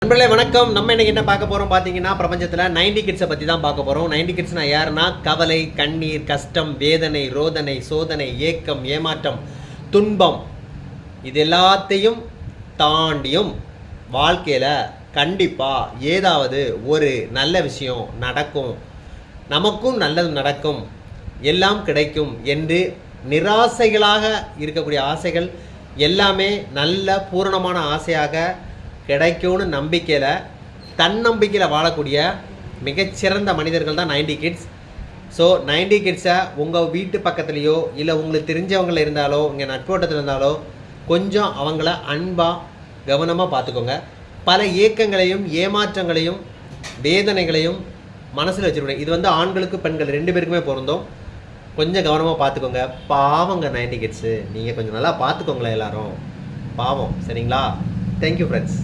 நண்பர்களே வணக்கம். நம்ம இன்னைக்கு என்ன பார்க்க போறோம் பார்த்தீங்கன்னா, பிரபஞ்சத்தில் 90 கிட்ஸை பற்றி தான் பார்க்க போகிறோம். 90 கிட்ஸ்னா யாருன்னா, கவலை, கண்ணீர், கஷ்டம், வேதனை, ரோதனை, சோதனை, ஏக்கம், ஏமாற்றம், துன்பம் இது எல்லாத்தையும் தாண்டியும் வாழ்க்கையில் கண்டிப்பாக ஏதாவது ஒரு நல்ல விஷயம் நடக்கும், நமக்கும் நல்லது நடக்கும், எல்லாம் கிடைக்கும் என்று நிராசைகளாக இருக்கக்கூடிய ஆசைகள் எல்லாமே நல்ல பூரணமான ஆசையாக கிடைக்கும்னு நம்பிக்கையில், தன்னம்பிக்கையில் வாழக்கூடிய மிகச்சிறந்த மனிதர்கள் தான் 90 கிட்ஸ். ஸோ 90 கிட்ஸை உங்கள் வீட்டு பக்கத்துலேயோ இல்லை உங்களுக்கு தெரிஞ்சவங்களில் இருந்தாலோ இங்கே நட்போட்டத்தில் இருந்தாலோ கொஞ்சம் அவங்கள அன்பாக கவனமாக பார்த்துக்கோங்க. பல ஏக்கங்களையும் ஏமாற்றங்களையும் வேதனைகளையும் மனசில் வச்சுருக்கேன். இது ஆண்களுக்கு பெண்கள் 2 பேருக்குமே பொருந்தும். கொஞ்சம் கவனமாக பார்த்துக்கோங்க. பாவங்க 90 கிட்ஸு, நீங்கள் கொஞ்சம் நல்லா பார்த்துக்கோங்களேன் எல்லாரும், பாவம். சரிங்களா? Thank you friends.